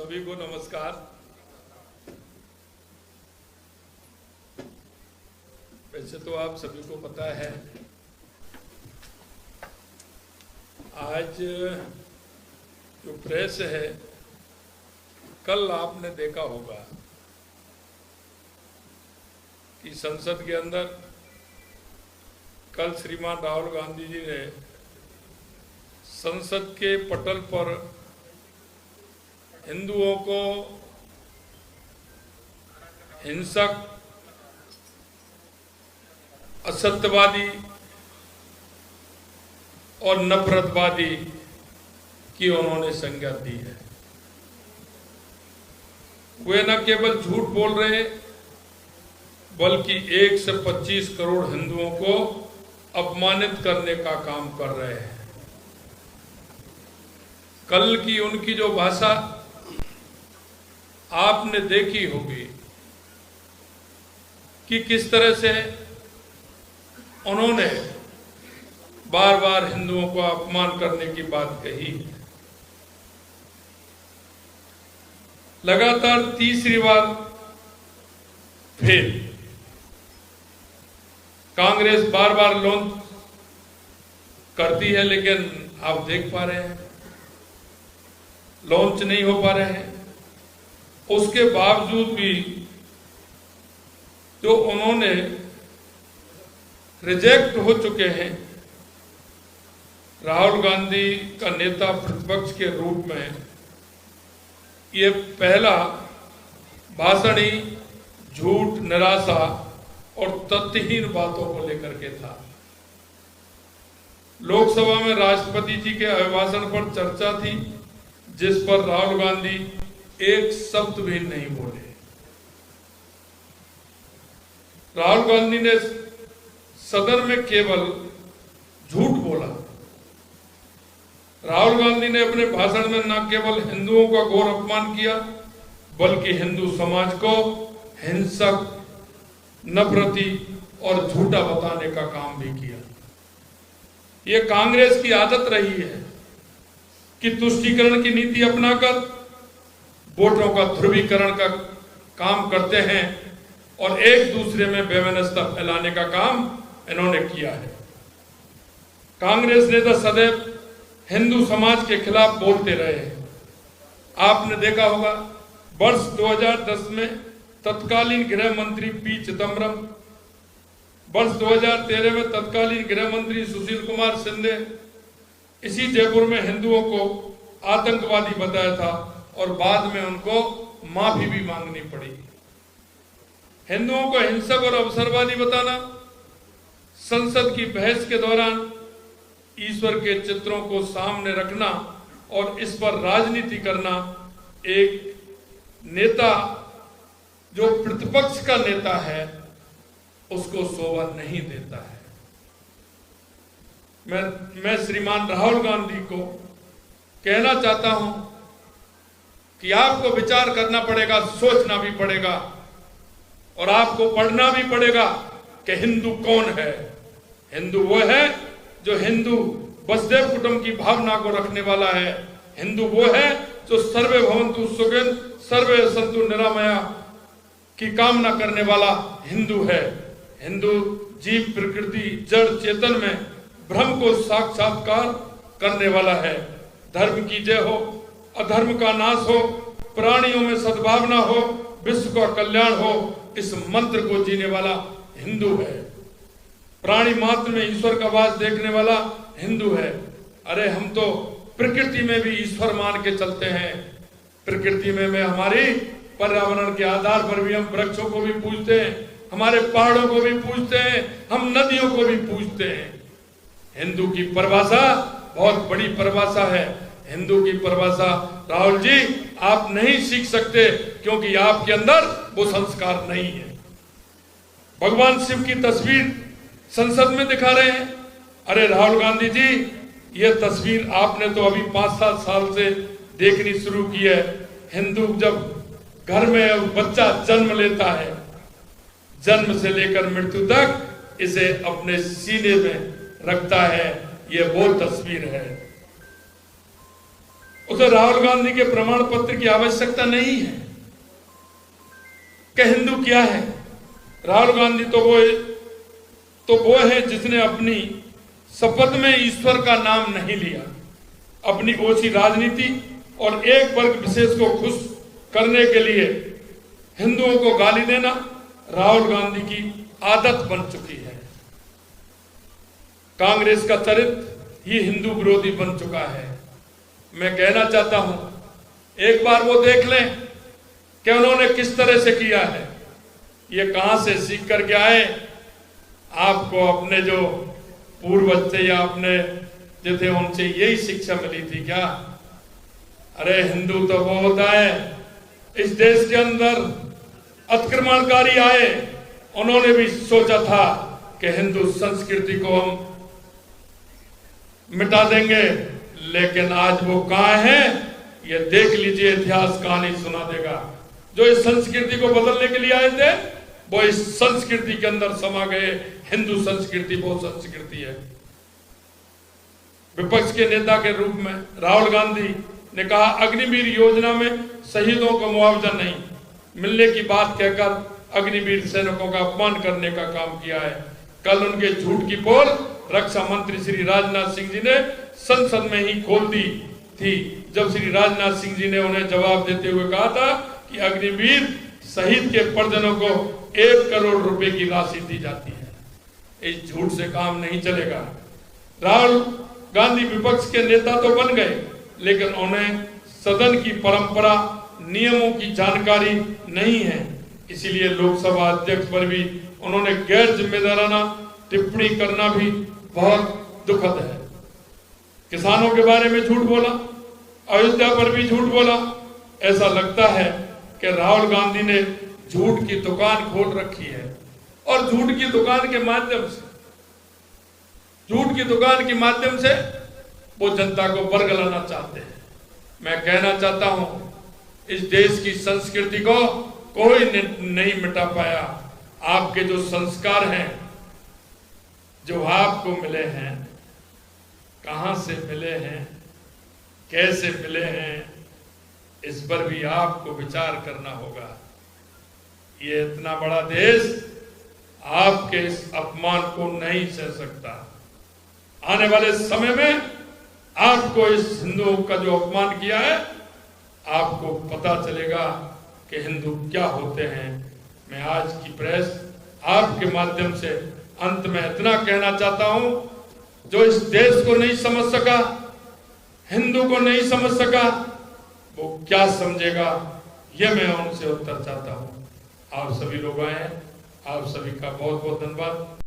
सभी को नमस्कार। वैसे तो आप सभी को पता है, आज जो प्रेस है, कल आपने देखा होगा कि संसद के अंदर कल श्रीमान राहुल गांधी जी ने संसद के पटल पर हिंदुओं को हिंसक, असत्यवादी और नफरतवादी की उन्होंने संज्ञा दी है। वे न केवल झूठ बोल रहे, बल्कि 1 से 25 करोड़ हिंदुओं को अपमानित करने का काम कर रहे हैं। कल की उनकी जो भाषा आपने देखी होगी कि किस तरह से उन्होंने बार बार हिंदुओं को अपमान करने की बात कही। लगातार तीसरी बार फिर कांग्रेस बार बार लॉन्च करती है, लेकिन आप देख पा रहे हैं लॉन्च नहीं हो पा रहे हैं। उसके बावजूद भी जो उन्होंने रिजेक्ट हो चुके हैं, राहुल गांधी का नेता प्रतिपक्ष के रूप में ये पहला भाषण ही झूठ, निराशा और तथ्यहीन बातों को लेकर के था। लोकसभा में राष्ट्रपति जी के अभिभाषण पर चर्चा थी, जिस पर राहुल गांधी एक शब्द भी नहीं बोले। राहुल गांधी ने सदन में केवल झूठ बोला। राहुल गांधी ने अपने भाषण में न केवल हिंदुओं का घोर अपमान किया, बल्कि हिंदू समाज को हिंसक, नफरती और झूठा बताने का काम भी किया। ये कांग्रेस की आदत रही है कि तुष्टीकरण की नीति अपनाकर वोटों का ध्रुवीकरण का काम करते हैं और एक दूसरे में बेमनस्ता फैलाने का काम इन्होंने किया है। कांग्रेस नेता सदैव हिंदू समाज के खिलाफ बोलते रहे हैं। आपने देखा होगा वर्ष 2010 में तत्कालीन गृह मंत्री पी चिदम्बरम, वर्ष 2013 में तत्कालीन गृह मंत्री सुशील कुमार शिंदे इसी जयपुर में हिंदुओं को आतंकवादी बताया था और बाद में उनको माफी भी मांगनी पड़ी। हिंदुओं को हिंसक और अवसरवादी बताना, संसद की बहस के दौरान ईश्वर के चित्रों को सामने रखना और इस पर राजनीति करना एक नेता जो प्रतिपक्ष का नेता है उसको शोभा नहीं देता है। मैं श्रीमान राहुल गांधी को कहना चाहता हूं कि आपको विचार करना पड़ेगा, सोचना भी पड़ेगा और आपको पढ़ना भी पड़ेगा कि हिंदू कौन है। हिंदू वो है जो हिंदू वसुधैव कुटुंब की भावना को रखने वाला है। हिंदू वो है जो सर्वे भवन्तु सुखिनः सर्वे सन्तु निरामया की कामना करने वाला हिंदू है। हिंदू जीव, प्रकृति, जड़, चेतन में ब्रह्म को साक्षात्कार करने वाला है। धर्म की जय हो, अधर्म का नाश हो, प्राणियों में सद्भावना हो, विश्व का कल्याण हो, इस मंत्र को जीने वाला हिंदू है। प्राणी मात्र में ईश्वर का वास देखने वाला हिंदू है। अरे हम तो प्रकृति में भी ईश्वर मान के चलते हैं। प्रकृति में हमारी पर्यावरण के आधार पर भी हम वृक्षों को भी पूजते हैं, हमारे पहाड़ों को भी पूजते हैं, हम नदियों को भी पूजते हैं। हिंदू की परिभाषा बहुत बड़ी परिभाषा है। हिंदू की परिभाषा राहुल जी आप नहीं सीख सकते, क्योंकि आपके अंदर वो संस्कार नहीं है। भगवान शिव की तस्वीर संसद में दिखा रहे हैं। अरे राहुल गांधी जी, ये तस्वीर आपने तो अभी 5-7 साल से देखनी शुरू की है। हिंदू जब घर में बच्चा जन्म लेता है, जन्म से लेकर मृत्यु तक इसे अपने सीने में रखता है, ये वो तस्वीर है। उसे राहुल गांधी के प्रमाण पत्र की आवश्यकता नहीं है कि हिंदू क्या है। राहुल गांधी तो वो है जिसने अपनी शपथ में ईश्वर का नाम नहीं लिया। अपनी ओछी राजनीति और एक वर्ग विशेष को खुश करने के लिए हिंदुओं को गाली देना राहुल गांधी की आदत बन चुकी है। कांग्रेस का चरित्र ही हिंदू विरोधी बन चुका है। मैं कहना चाहता हूं, एक बार वो देख लें कि उन्होंने किस तरह से किया है, ये कहां से सीख करके आए। आपको अपने जो पूर्वज थे या अपने जो थे उनसे यही शिक्षा मिली थी क्या? अरे हिंदू तो वो होता है, इस देश के अंदर अतिक्रमणकारी आए, उन्होंने भी सोचा था कि हिंदू संस्कृति को हम मिटा देंगे, लेकिन आज वो कहां है ये देख लीजिए। इतिहास कहानी सुना देगा। जो इस संस्कृति को बदलने के लिए आए थे वो इस संस्कृति के अंदर समा गए। हिंदू संस्कृति वो संस्कृति है। विपक्ष के नेता के रूप में राहुल गांधी ने कहा अग्निवीर योजना में शहीदों को मुआवजा नहीं मिलने की बात कहकर अग्निवीर सैनिकों का अपमान करने का काम किया है। कल उनके झूठ की पोल रक्षा मंत्री श्री राजनाथ सिंह जी ने संसद में ही खोल दी थी, जब श्री राजनाथ सिंह जी ने उन्हें जवाब देते हुए कहा था कि अग्निवीर शहीद के परिजनों को 1 करोड़ रुपए की राशि दी जाती है। इस झूठ से काम नहीं चलेगा। राहुल गांधी विपक्ष के नेता तो बन गए, लेकिन उन्हें सदन की परंपरा नियमों की जानकारी नहीं है। इसीलिए लोकसभा अध्यक्ष पर भी उन्होंने गैर जिम्मेदाराना टिप्पणी करना भी बहुत दुखद है। किसानों के बारे में झूठ बोला, अयोध्या पर भी झूठ बोला। ऐसा लगता है कि राहुल गांधी ने झूठ की दुकान खोल रखी है और झूठ की दुकान के माध्यम से वो जनता को बरगलाना चाहते हैं। मैं कहना चाहता हूं, इस देश की संस्कृति को कोई नहीं मिटा पाया। आपके जो संस्कार हैं, जो आपको मिले हैं, कहां से मिले हैं, कैसे मिले हैं, इस पर भी आपको विचार करना होगा। ये इतना बड़ा देश आपके इस अपमान को नहीं सह सकता। आने वाले समय में आपको इस हिंदुओं का जो अपमान किया है, आपको पता चलेगा कि हिंदू क्या होते हैं। मैं आज की प्रेस आपके माध्यम से अंत में इतना कहना चाहता हूं, जो इस देश को नहीं समझ सका, हिंदू को नहीं समझ सका, वो क्या समझेगा, ये मैं उनसे उत्तर चाहता हूं। आप सभी लोग आए, आप सभी का बहुत बहुत धन्यवाद।